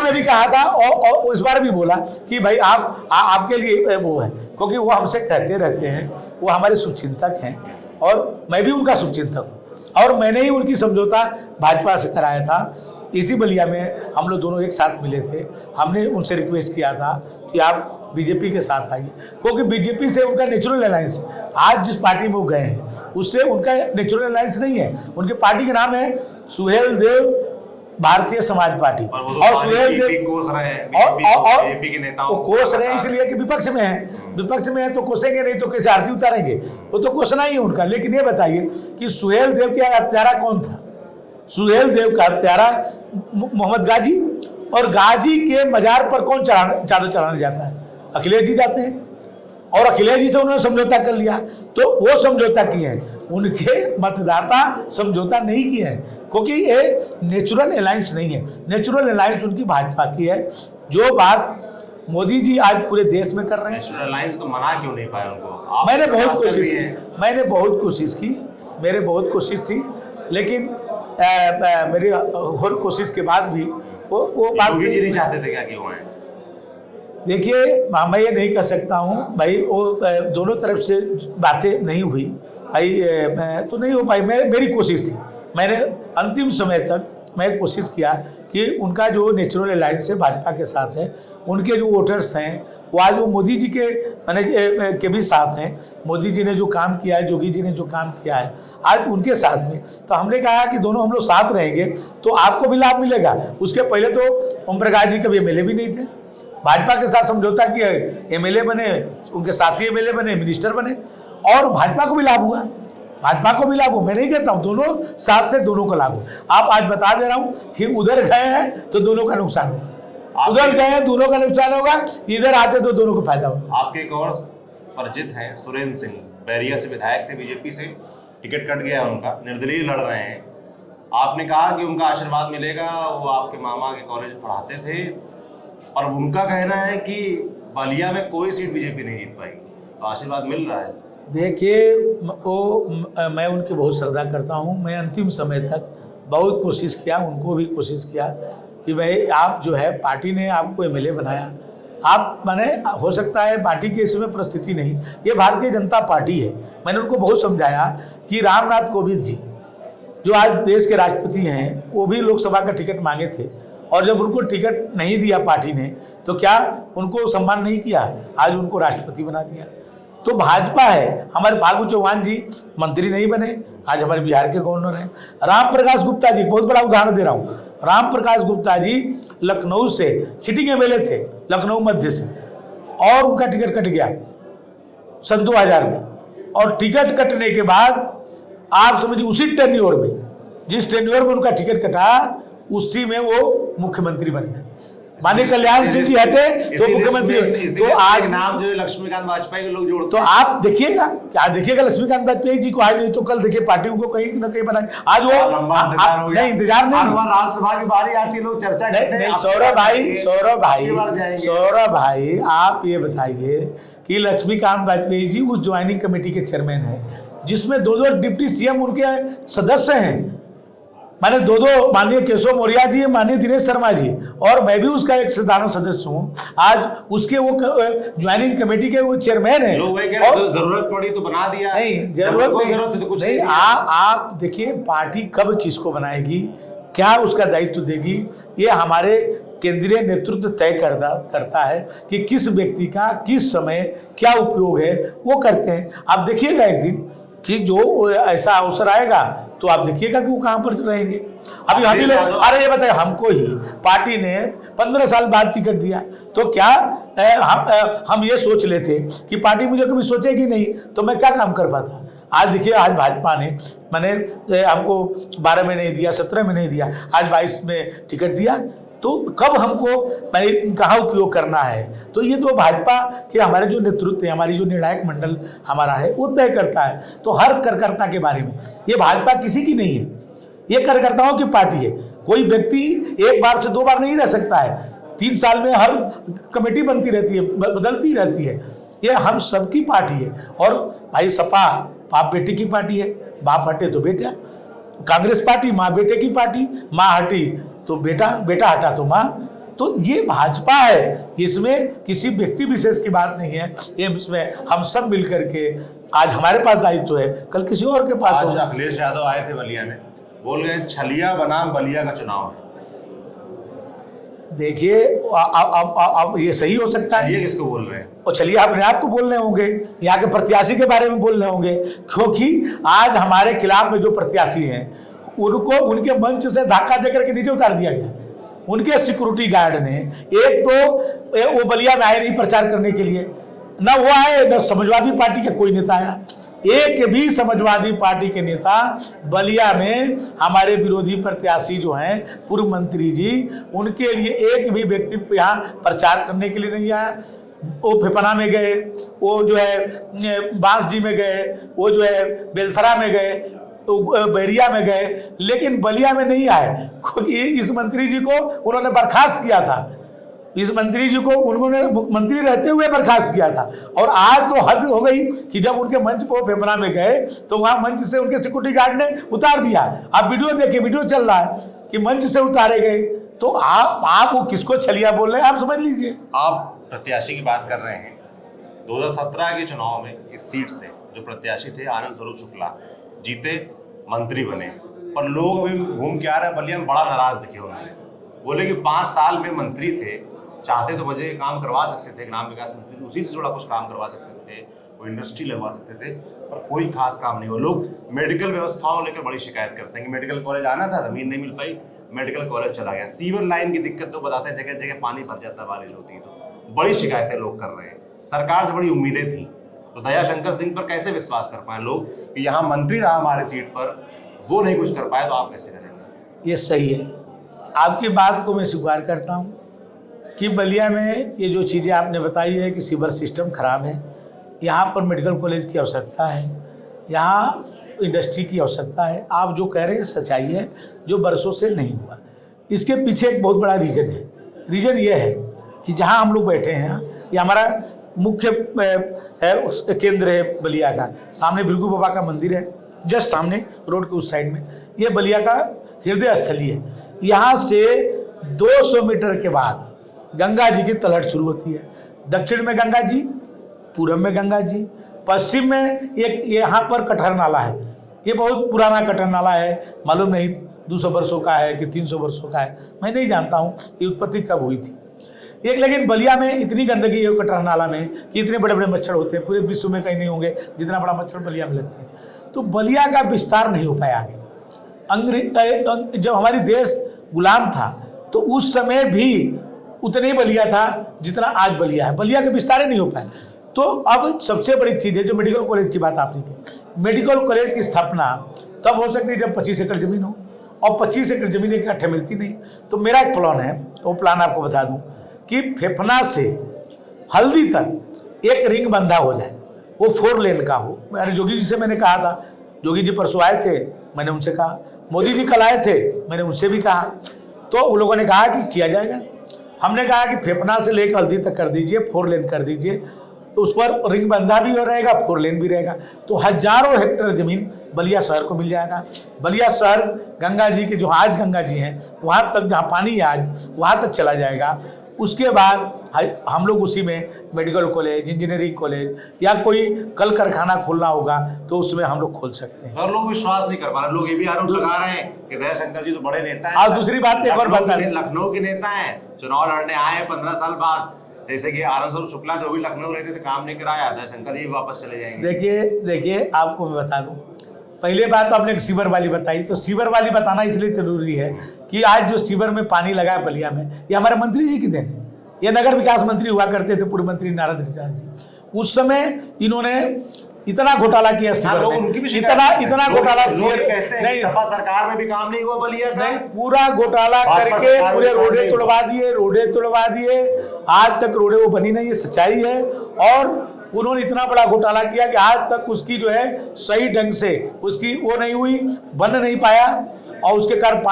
में भी कहा था और इस बार भी बोला कि भाई आपके लिए वो है, क्योंकि वो हमसे कहते रहते हैं, वो हमारे शुभचिंतक हैं और मैं भी उनका शुभचिंतक हूँ। और मैंने ही उनकी समझौता भाजपा से कराया था। इसी बलिया में हम लोग दोनों एक साथ मिले थे। हमने उनसे रिक्वेस्ट किया था कि आप बीजेपी के साथ आइए, क्योंकि बीजेपी से उनका नेचुरल अलायंस है। आज जिस पार्टी में वो गए हैं उससे उनका नेचुरल अलायंस नहीं है। उनकी पार्टी का नाम है सुहेल देव भारतीय समाज पार्टी, और सुहेल देव कोस रहे हैं बीजेपी के नेताओं, कोस रहे हैं इसलिए कि विपक्ष में है, विपक्ष में है तो कोसेंगे, नहीं तो कैसे आरती उतारेंगे, वो तो कोसना ही है उनका। लेकिन ये बताइए कि सुहेल देव का हत्यारा कौन था? सुहेल देव का हत्यारा मोहम्मद गाजी, और गाजी के मजार पर कौन चादर चढ़ाने जाता है? अखिलेश जी जाते हैं, और अखिलेश जी से उन्होंने समझौता कर लिया। तो वो समझौता किए हैं, उनके मतदाता समझौता नहीं किए हैं, क्योंकि ये नेचुरल अलायंस नहीं है। नेचुरल अलायंस उनकी भाजपा की है। जो बात मोदी जी आज पूरे देश में कर रहे हैं, नेचुरल अलायंस तो मना क्यों नहीं पाए उनको? मैंने बहुत कोशिश की, मैंने बहुत कोशिश की, मेरे बहुत कोशिश थी, लेकिन मेरी हर कोशिश के बाद भी वो बात नहीं चाहते थे क्या कि वो आए? देखिए, मैं ये नहीं कह सकता हूँ भाई, वो दोनों तरफ से बातें नहीं हुई भाई, तो नहीं हो पाई। मेरी कोशिश थी, मैंने अंतिम समय तक मैं कोशिश किया कि उनका जो नेचुरल अलायंस है भाजपा के साथ है, उनके जो वोटर्स हैं वो आज वो मोदी जी के के भी साथ हैं। मोदी जी ने जो काम किया है, योगी जी ने जो काम किया है, आज उनके साथ में। तो हमने कहा कि दोनों हम लोग साथ रहेंगे तो आपको भी लाभ मिलेगा। उसके पहले तो ओम प्रकाश जी कभी एमएलए भी नहीं थे, भाजपा के साथ समझौता किया, एमएलए बने, उनके साथी एमएलए बने, मिनिस्टर बने, और भाजपा को भी लाभ हुआ, भाजपा को भी लाभ हो। मैं नहीं कहता हूँ, दोनों साथ थे, दोनों को लाभ हो। आप आज बता दे रहा हूँ कि उधर गए हैं तो दोनों का नुकसान होगा, उधर गए हैं दोनों का नुकसान होगा, इधर आते तो दोनों को फायदा होगा। आपके एक और परिचित हैं सुरेंद्र सिंह, बैरिया से विधायक थे, बीजेपी से टिकट कट गया उनका, निर्दलीय लड़ रहे हैं। आपने कहा कि उनका आशीर्वाद मिलेगा, वो आपके मामा के कॉलेज में पढ़ाते थे, और उनका कहना है कि बलिया में कोई सीट बीजेपी नहीं जीत पाएगी, तो आशीर्वाद मिल रहा है। देखिए, वो मैं उनकी बहुत श्रद्धा करता हूँ। मैं अंतिम समय तक बहुत कोशिश किया, उनको भी कोशिश किया कि भाई आप जो है, पार्टी ने आपको एमएलए बनाया, आप माने हो सकता है पार्टी की इसमें परिस्थिति नहीं, ये भारतीय जनता पार्टी है। मैंने उनको बहुत समझाया कि रामनाथ कोविंद जी जो आज देश के राष्ट्रपति हैं, वो भी लोकसभा का टिकट मांगे थे, और जब उनको टिकट नहीं दिया पार्टी ने तो क्या उनको सम्मान नहीं किया, आज उनको राष्ट्रपति बना दिया। तो भाजपा है। हमारे फागू चौहान जी मंत्री नहीं बने, आज हमारे बिहार के गवर्नर हैं। राम प्रकाश गुप्ता जी, बहुत बड़ा उदाहरण दे रहा हूँ, राम प्रकाश गुप्ता जी लखनऊ से सिटिंग एमएलए थे, लखनऊ मध्य से, और उनका टिकट कट गया सन 2000 में, और टिकट कटने के बाद आप समझिए उसी टेन्योर में, जिस टेन्योर में उनका टिकट कटा, उसी में वो मुख्यमंत्री बन गए। माननीय कल्याण सिंह जी हटे तो मुख्यमंत्री। तो आज नाम जो है लक्ष्मीकांत वाजपेयी के लोग जोड़ते, तो आप देखिएगा, क्या देखिएगा लक्ष्मीकांत वाजपेयी जी को, आज नहीं तो कल देखिए पार्टी उनको कहीं ना कहीं बनाए। आज वो नहीं, इंतजार नहीं, राज्यसभा की बारी आती, लोग चर्चा करते हैं। सौरभ भाई आप ये बताइए कि लक्ष्मीकांत वाजपेयी जी उस ज्वाइनिंग कमेटी के चेयरमैन हैं जिसमें 2 डिप्टी सीएम उनके सदस्य हैं। माने 2 माननीय केशव मौर्य जी, माननीय दिनेश शर्मा जी, और मैं भी उसका एक साधारण सदस्य हूँ। आज उसके वो ज्वाइनिंग कमेटी के वो चेयरमैन है। लोग वही कह रहे हैं, जरूरत पड़ी तो बना दिया, नहीं जरूरत नहीं, तो कुछ नहीं। आप देखिए पार्टी कब किसको बनाएगी, क्या उसका दायित्व देगी, ये हमारे केंद्रीय नेतृत्व तय करता है कि किस व्यक्ति का किस समय क्या उपयोग है, वो करते हैं। आप देखिएगा एक दिन कि जो ऐसा अवसर आएगा तो आप देखिएगा कि वो कहाँ पर रहेंगे। अभी हम ही लोग, अरे ये बताइए, हमको ही पार्टी ने 15 साल बाद टिकट दिया, तो क्या हम ये सोच लेते कि पार्टी मुझे कभी सोचेगी नहीं तो मैं क्या काम कर पाता। आज देखिए, आज भाजपा ने हमको 12 में नहीं दिया, 17 में नहीं दिया, आज 22 में टिकट दिया, तो कब हमको कहाँ उपयोग करना है, तो ये तो भाजपा के हमारे जो नेतृत्व है, हमारी जो निर्णायक मंडल हमारा है, वो तय करता है। तो हर कार्यकर्ता के बारे में, ये भाजपा किसी की नहीं है, ये कार्यकर्ताओं की पार्टी है। कोई व्यक्ति 1 बार से 2 बार नहीं रह सकता है, 3 साल में हर कमेटी बनती रहती है, बदलती रहती है। ये हम सबकी पार्टी है। और भाई सपा बाप बेटे की पार्टी है, बाप हटे तो बेटा। कांग्रेस पार्टी माँ बेटे की पार्टी, माँ हटी तो बेटा, बेटा हटा तो माँ। तो ये भाजपा है, इसमें किसी व्यक्ति विशेष की बात नहीं है, ये इसमें हम सब मिलकर के, आज हमारे पास दायित्व है, कल किसी और के पास होगा। अखिलेश यादव आए थे बलिया में, बोल गए छलिया बनाम बलिया का चुनाव है। देखिए अब ये सही हो सकता है। ये किसको बोल रहे हैं? और चलिए अपने आप को बोल रहे होंगे, यहाँ के प्रत्याशी के बारे में बोल रहे होंगे, क्योंकि आज हमारे खिलाफ में जो प्रत्याशी हैं उनको उनके मंच से धक्का देकर के नीचे उतार दिया गया। उनके सिक्योरिटी गार्ड ने, एक तो वो बलिया में आए नहीं प्रचार करने के लिए, ना वो आए, ना समाजवादी पार्टी का कोई नेता आया। एक भी समाजवादी पार्टी के नेता बलिया में हमारे विरोधी प्रत्याशी जो हैं पूर्व मंत्री जी, उनके लिए एक भी व्यक्ति यहाँ प्रचार करने के लिए नहीं आया। वो फेफना में गए, वो जो है बांसजी में गए, वो जो है बेलथरा में गए, बैरिया में गए, लेकिन बलिया में नहीं आए, क्योंकि इस मंत्री जी को उन्होंने बर्खास्त किया था। इस मंत्री जी को उन्होंने मंत्री रहते हुए बर्खास्त किया था। और आज तो हद हो गई कि जब उनके मंच पर फेफना में गए तो वहां मंच से उनके सिक्योरिटी गार्ड ने उतार दिया। आप वीडियो देखिए, वीडियो चल रहा है कि मंच से उतारे गए। तो आप वो किसको छलिया बोल रहे हैं, आप समझ लीजिए। आप प्रत्याशी की बात कर रहे हैं। 2017 के चुनाव में इस सीट से जो प्रत्याशी थे आनंद स्वरूप शुक्ला जीते, मंत्री बने, पर लोग अभी घूम के आ रहे हैं बलिया में बड़ा नाराज दिखे उनसे। बोले कि 5 साल में मंत्री थे, चाहते तो मुझे काम करवा सकते थे, ग्राम विकास मंत्री उसी से जुड़ा कुछ काम करवा सकते थे, वो इंडस्ट्री लगवा सकते थे, पर कोई खास काम नहीं हुआ। लोग मेडिकल व्यवस्थाओं लेकर बड़ी शिकायत करते हैं कि मेडिकल कॉलेज आना था, जमीन नहीं मिल पाई, मेडिकल कॉलेज चला गया। सीवर लाइन की दिक्कत तो बताते हैं, जगह जगह पानी भर जाता है बारिश होती है, तो बड़ी शिकायतें लोग कर रहे हैं। सरकार से बड़ी उम्मीदें थी, तो दयाशंकर सिंह पर कैसे विश्वास कर पाए लोग कि यहाँ मंत्री रहा हमारे सीट पर, वो नहीं कुछ कर पाए, तो आप कैसे करेंगे? ये सही है, आपकी बात को मैं स्वीकार करता हूँ कि बलिया में ये जो चीज़ें आपने बताई है कि सीवर सिस्टम खराब है, यहाँ पर मेडिकल कॉलेज की आवश्यकता है, यहाँ इंडस्ट्री की आवश्यकता है। आप जो कह रहे हैं सच्चाई है, जो बरसों से नहीं हुआ। इसके पीछे एक बहुत बड़ा रीज़न है। रीज़न ये है कि जहाँ हम लोग बैठे हैं, ये हमारा मुख्य केंद्र है बलिया का। सामने भृगु बाबा का मंदिर है, जस्ट सामने रोड के उस साइड में। ये बलिया का हृदय स्थली है। यहाँ से 200 मीटर के बाद गंगा जी की तलहट शुरू होती है। दक्षिण में गंगा जी, पूरब में गंगा जी, पश्चिम में एक यहाँ पर कटहर नाला है। ये बहुत पुराना कटहर नाला है, मालूम नहीं 200 वर्षों का है कि 300 वर्षों का है, मैं नहीं जानता हूँ कि उत्पत्ति कब हुई थी। एक लेकिन बलिया में इतनी गंदगी है कटहर नाला में कि इतने बड़े बड़े मच्छर होते हैं, पूरे विश्व में कहीं नहीं होंगे जितना बड़ा मच्छर बलिया में लगते हैं। तो बलिया का विस्तार नहीं हो पाया आगे। जब हमारी देश गुलाम था तो उस समय भी उतने ही बलिया था जितना आज बलिया है। बलिया के विस्तार नहीं हो पाया। तो अब सबसे बड़ी चीज़ है जो मेडिकल कॉलेज की बात आपने की। मेडिकल कॉलेज की स्थापना तब हो सकती है जब 25 एकड़ ज़मीन हो, और 25 एकड़ ज़मीन इकट्ठे मिलती नहीं। तो मेरा एक प्लान है, वो प्लान आपको बता दूं कि फेफना से हल्दी तक एक रिंग बंधा हो जाए, वो 4 लेन का हो। अरे जोगी जी से मैंने कहा था, जोगी जी परसों आए थे, मैंने उनसे कहा, मोदी जी कल आए थे, मैंने उनसे भी कहा, तो उन लोगों ने कहा कि किया जाएगा। हमने कहा कि फेफना से लेकर हल्दी तक कर दीजिए, 4 लेन कर दीजिए, उस पर रिंग बंधा भी हो रहेगा, 4 लेन भी रहेगा, तो हजारों हेक्टेयर ज़मीन बलिया शहर को मिल जाएगा। बलिया शहर गंगा जी के, जो आज गंगा जी हैं वहाँ तक, जहाँ पानी है आज, वहाँ तक चला जाएगा। उसके बाद हम लोग उसी में मेडिकल कॉलेज, इंजीनियरिंग कॉलेज या कोई कल कारखाना खोलना होगा तो उसमें हम लोग खोल सकते हैं। और लोग विश्वास नहीं कर पा रहे, लोग ये भी आरोप लगा रहे हैं कि दयाशंकर जी तो बड़े नेता हैं। और दूसरी बात एक और बता दें, लखनऊ के नेता हैं, चुनाव लड़ने आए हैं 15 साल बाद। जैसे कि आनंद स्वरूप शुक्ला जो भी लखनऊ रहते थे, काम नहीं कराया, दयाशंकर जी वापस चले जाएंगे। देखिए आपको मैं बता दूं, पहले बात तो आपने एक सीवर वाली बताई, तो सीवर वाली बताना इसलिए जरूरी है कि आज जो सीवर में पानी लगा है बलिया में, ये हमारे मंत्री जी की देन है। ये नगर विकास मंत्री हुआ करते थे, पूर्व मंत्री नारद रिचार्ज जी। उस समय इन्होंने इतना घोटाला किया सीवर में, इतना घोटाला नहीं, सपा सरकार में भी काम नहीं हुआ बलिया का, नहीं, पूरा घोटाला करके पूरे रोडे तोड़वा दिए, आज तक रोडे वो बनी नहीं, ये सच्चाई है। और उन्होंने इतना बड़ा घोटाला किया कि आज तक उसकी जो है सही ढंग से उसकी वो नहीं हुई, बन नहीं पाया, और उसके कारण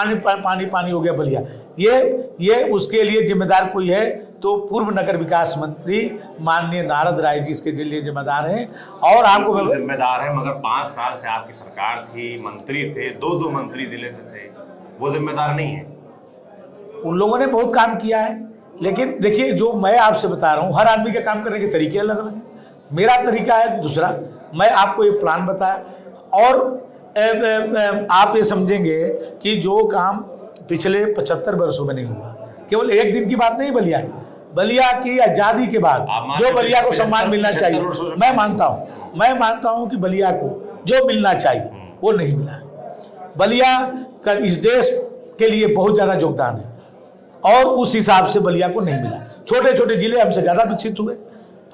पानी हो गया बलिया। ये उसके लिए जिम्मेदार कोई है तो पूर्व नगर विकास मंत्री माननीय नारद राय जी इसके लिए जिम्मेदार हैं। और आपको जिम्मेदार है, मगर 5 साल से आपकी सरकार थी, मंत्री थे, 2 मंत्री जिले से थे, वो जिम्मेदार नहीं है। उन लोगों ने बहुत काम किया है, लेकिन देखिए जो मैं आपसे बता रहा हूँ, हर आदमी के काम करने के तरीके अलग अलग हैं। मेरा तरीका है दूसरा, मैं आपको ये प्लान बताया, और आप ये समझेंगे कि जो काम पिछले 75 वर्षों में नहीं हुआ, केवल एक दिन की बात नहीं बलिया की, बलिया की आज़ादी के बाद जो बलिया को सम्मान मिलना चाहिए, मैं मानता हूं कि बलिया को जो मिलना चाहिए वो नहीं मिला है। बलिया का इस देश के लिए बहुत ज़्यादा योगदान है और उस हिसाब से बलिया को नहीं मिला। छोटे छोटे जिले हमसे ज़्यादा विकसित हुए।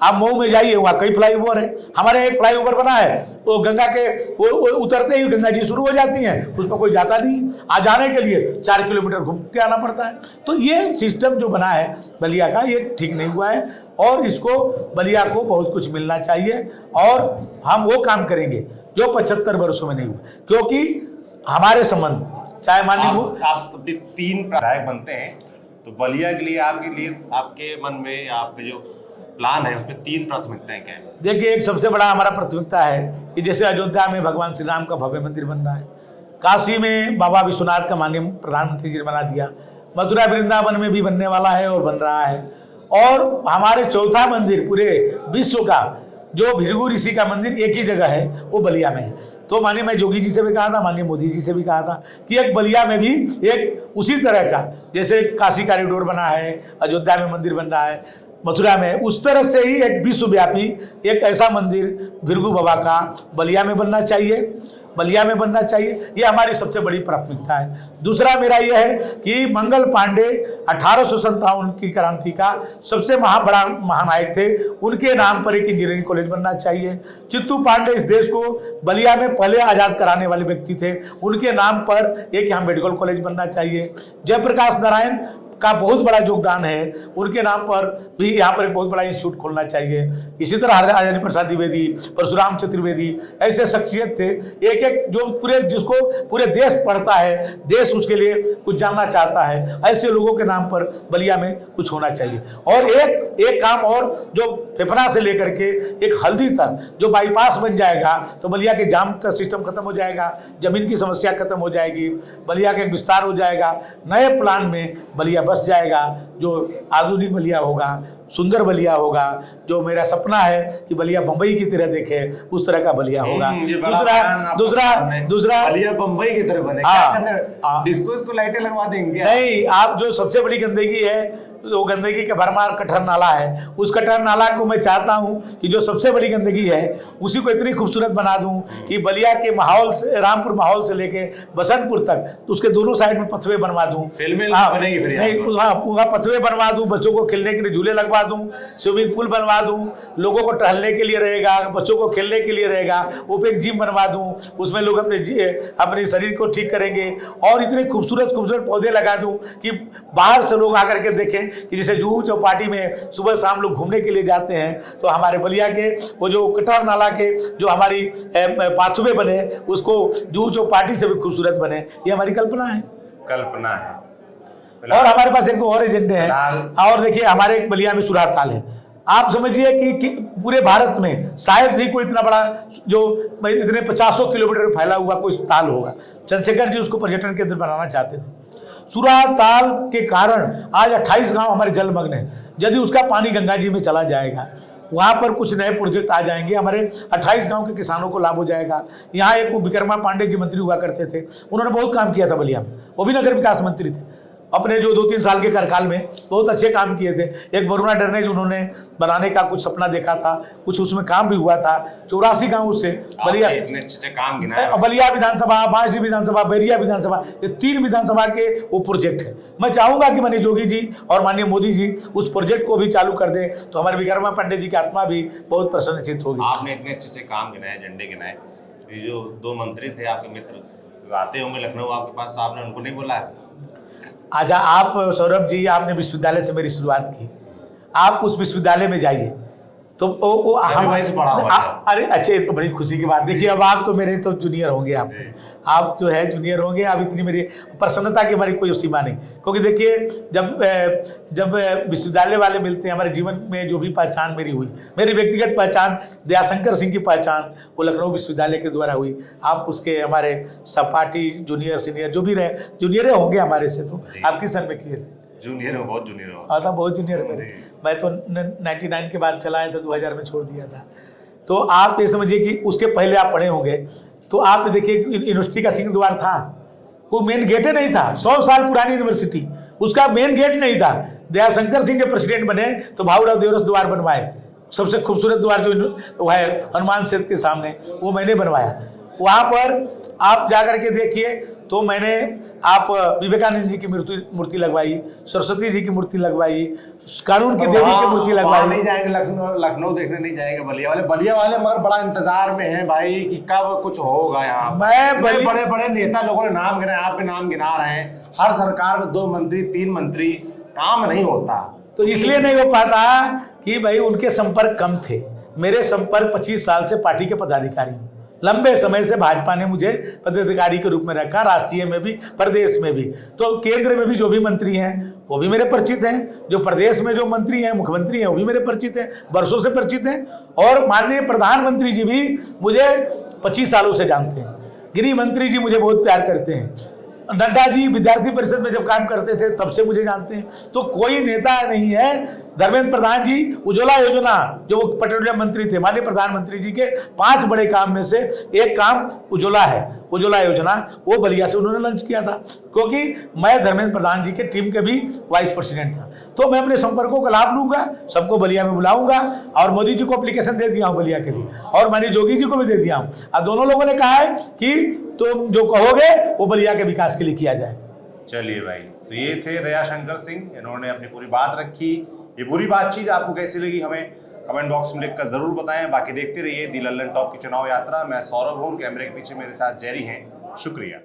आप मऊ में जाइए, वहाँ कई फ्लाईओवर है, हमारे एक फ्लाईओवर बना है वो गंगा के वो उतरते ही गंगा जी शुरू हो जाती हैं, उस पर कोई जाता नहीं, आ जाने के लिए 4 किलोमीटर घूम के आना पड़ता है। तो ये सिस्टम जो बना है बलिया का, ये ठीक नहीं हुआ है और इसको बलिया को बहुत कुछ मिलना चाहिए और हम वो काम करेंगे जो 75 वर्षों में नहीं हुआ, क्योंकि हमारे संबंध चाहे माननीय आप 3 विधायक बनते हैं, तो बलिया के लिए आपके मन में आपके जो प्लान है उसमें 3 प्राथमिकताएं क्या है? देखिए, एक सबसे बड़ा हमारा प्राथमिकता है कि जैसे अयोध्या में भगवान श्री राम का भव्य मंदिर बन रहा है, काशी में बाबा विश्वनाथ का माननीय प्रधानमंत्री जी ने बना दिया, मथुरा वृंदावन में भी बनने वाला है और बन रहा है, और हमारे चौथा मंदिर पूरे विश्व का जो भृगु ऋषि का मंदिर एक ही जगह है वो बलिया में है। तो माननीय मैं जोगी जी से भी कहा था, माननीय मोदी जी से भी कहा था कि एक बलिया में भी एक उसी तरह का, जैसे काशी कॉरिडोर बना है, अयोध्या में मंदिर बन रहा है, मथुरा में, उस तरह से ही एक विश्वव्यापी एक ऐसा मंदिर भृगु बाबा का बलिया में बनना चाहिए। ये हमारी सबसे बड़ी प्राथमिकता है। दूसरा मेरा यह है कि मंगल पांडे 1857 की क्रांति का सबसे बड़ा महानायक थे, उनके नाम पर एक इंजीनियरिंग कॉलेज बनना चाहिए। चित्तू पांडे इस देश को बलिया में पहले आज़ाद कराने वाले व्यक्ति थे, उनके नाम पर एक यहाँ मेडिकल कॉलेज बनना चाहिए। जयप्रकाश नारायण का बहुत बड़ा योगदान है, उनके नाम पर भी यहाँ पर एक बहुत बड़ा इंस्टीट्यूट खोलना चाहिए। इसी तरह राजेंद्र प्रसाद द्विवेदी, परशुराम चतुर्वेदी ऐसे शख्सियत थे, एक एक जो जिसको पूरे देश पढ़ता है, देश उसके लिए कुछ जानना चाहता है, ऐसे लोगों के नाम पर बलिया में कुछ होना चाहिए। और एक काम और, जो फेफना से लेकर के एक हल्दी तक जो बाईपास बन जाएगा तो बलिया के जाम का सिस्टम खत्म हो जाएगा, जमीन की समस्या खत्म हो जाएगी, बलिया का एक विस्तार हो जाएगा, नए प्लान में बलिया बस जाएगा, जो आधुनिक बलिया होगा, सुंदर बलिया होगा, जो मेरा सपना है कि बलिया बंबई की तरह देखे उस तरह का बलिया होगा। दूसरा बलिया बंबई की तरह बने, डिस्को को लाइटें लगवा देंगे? नहीं, आप जो सबसे बड़ी गंदगी है वो गंदगी के भरमार कटहर नाला है, उस कटहर नाला को मैं चाहता हूं कि जो सबसे बड़ी गंदगी है उसी को इतनी खूबसूरत बना दूं कि बलिया के माहौल से, रामपुर माहौल से लेके बसंतपुर तक उसके दोनों साइड में पथवे बनवा दूं। वहाँ पथवे बनवा दूं, बच्चों को खेलने के लिए झूले लगवा दूं, स्विमिंग पूल बनवा दूं, लोगों को टहलने के लिए रहेगा, बच्चों को खेलने के लिए रहेगा, ओपन जिम बनवा दूं, उसमें लोग अपने शरीर को ठीक करेंगे, और इतने खूबसूरत पौधे लगा दूं कि बाहर से लोग आकर के देखें कि जैसे जुहू चौपाटी में सुबह शाम लोग घूमने के लिए जाते हैं, तो हमारे बलिया के वो जो कटहर नाला के जो हमारी पाथवे बने उसको जुहू चौपाटी से भी खूबसूरत बने, ये हमारी कल्पना है। और हमारे पास एक दो और एजेंडे हैं। और देखिए, हमारे बलिया में सुराग ताल है। आप समझिए कि पूरे भारत में शायद ही कोई इतना बड़ा जो इतने 50 किलोमीटर फैला हुआ कोई ताल होगा। चंद्रशेखर जी उसको पर्यटन केंद्र बनाना चाहते थे। सुराग ताल के कारण आज 28 गांव हमारे जलमग्न हैं। यदि उसका पानी गंगा जी में चला जाएगा, वहाँ पर कुछ नए प्रोजेक्ट आ जाएंगे, हमारे 28 गांव के किसानों को लाभ हो जाएगा। यहाँ एक विक्रमा पांडे जी मंत्री हुआ करते थे, उन्होंने बहुत काम किया था बलिया में, वो भी नगर विकास मंत्री थे। अपने जो 2-3 साल के कार्यकाल में बहुत अच्छे काम किए थे। एक वरुणा ड्रेनेज उन्होंने बनाने का कुछ सपना देखा था, कुछ उसमें काम भी हुआ था। 84 गांव उससे बलिया विधानसभा, बांसडी विधानसभा, बैरिया विधानसभा, ये 3 विधानसभा के वो प्रोजेक्ट है। मैं चाहूंगा कि माननीय योगी जी और माननीय मोदी जी उस प्रोजेक्ट को भी चालू कर दें, तो हमारे विक्रमा पांडे जी की आत्मा भी बहुत प्रसन्नचित होगी। आपने इतने अच्छे काम गिनाए, झंडे गिनाए, जो 2 मंत्री थे आपके मित्र आते होंगे लखनऊ आपके पास, आपने उनको नहीं बोला है? अच्छा, आप सौरभ जी, आपने विश्वविद्यालय से मेरी शुरुआत की, आप उस विश्वविद्यालय में जाइए तो वो अरे अच्छा, ये तो बड़ी खुशी की बात। देखिए, अब आप तो मेरे तो जूनियर होंगे, आप जो है जूनियर होंगे। अब इतनी मेरी प्रसन्नता की हमारी कोई सीमा नहीं, क्योंकि देखिए जब विश्वविद्यालय वाले मिलते हैं, हमारे जीवन में जो भी पहचान मेरी हुई, मेरी व्यक्तिगत पहचान दयाशंकर सिंह की पहचान वो लखनऊ विश्वविद्यालय के द्वारा हुई। आप उसके हमारे सहपाठी जूनियर सीनियर जो भी रहे, जूनियर होंगे हमारे से, तो आप किस सन में किए थे? जूनियर हो, बहुत जूनियर हो। हाँ, था बहुत जूनियर मेरे। मैं तो 99 के बाद चला आया था, 2000 में छोड़ दिया था। तो आप ये समझिए कि उसके पहले आप पढ़े होंगे, तो आप देखिए यूनिवर्सिटी का सिंह द्वार था, वो मेन गेटे नहीं था। 100 साल पुरानी यूनिवर्सिटी, उसका मेन गेट नहीं था। दयाशंकर सिंह जब प्रेसिडेंट बने तो भाऊराव देवरस द्वार बनवाए, सबसे खूबसूरत द्वार जो वो है हनुमान सेतु के सामने, वो मैंने बनवाया। वहाँ पर आप जाकर के देखिए तो मैंने आप विवेकानंद जी की मूर्ति लगवाई, सरस्वती जी की मूर्ति लगवाई, कानून की देवी की मूर्ति लगवाई। नहीं जाएंगे लखनऊ देखने नहीं जाएंगे बलिया वाले मगर बड़ा इंतजार में हैं भाई कि कब कुछ होगा यहाँ। बड़े बड़े नेता लोगों ने नाम गिनाए, आप भी नाम गिना रहे हैं, हर सरकार में 2 मंत्री 3 मंत्री, काम नहीं होता। तो इसलिए नहीं हो पाता कि भाई उनके संपर्क कम थे। मेरे संपर्क 25 साल से पार्टी के पदाधिकारी हूँ, लंबे समय से भाजपा ने मुझे पदाधिकारी के रूप में रखा, राष्ट्रीय में भी प्रदेश में भी। तो केंद्र में भी जो भी मंत्री हैं वो भी मेरे परिचित हैं, जो प्रदेश में जो मंत्री हैं मुख्यमंत्री हैं वो भी मेरे परिचित हैं, वर्षों से परिचित हैं। और माननीय प्रधानमंत्री जी भी मुझे 25 सालों से जानते हैं, गृह मंत्री जी मुझे बहुत प्यार करते हैं, नड्डा जी विद्यार्थी परिषद में जब काम करते थे तब से मुझे जानते हैं। तो कोई नेता नहीं है। धर्मेंद्र प्रधान जी उज्ज्वला योजना, जो वो पेट्रोलियम मंत्री थे, माननीय प्रधानमंत्री जी के 5 बड़े काम में से एक काम उज्ज्वला है, उज्ज्वला योजना, वो बलिया से उन्होंने लॉन्च किया था, क्योंकि मैं धर्मेंद्र प्रधान जी के टीम के भी वाइस प्रेसिडेंट था। तो मैं अपने संपर्कों का लाभ लूंगा, सबको बलिया में बुलाऊंगा, और मोदी जी को एप्लीकेशन दे दिया हूँ बलिया के लिए, और मैंने जोगी जी को भी दे दिया हूँ। अब दोनों लोगों ने कहा है कि तुम जो कहोगे वो बलिया के विकास के लिए किया जाए। चलिए भाई, तो ये थे दयाशंकर सिंह, इन्होंने अपनी पूरी बात रखी। ये पूरी बातचीत आपको कैसी लगी हमें कमेंट बॉक्स में लिखकर जरूर बताएं। बाकी देखते रहिए दी लल्लन टॉप की चुनाव यात्रा। मैं सौरभ हूं, कैमरे के पीछे मेरे साथ जेरी हैं। शुक्रिया।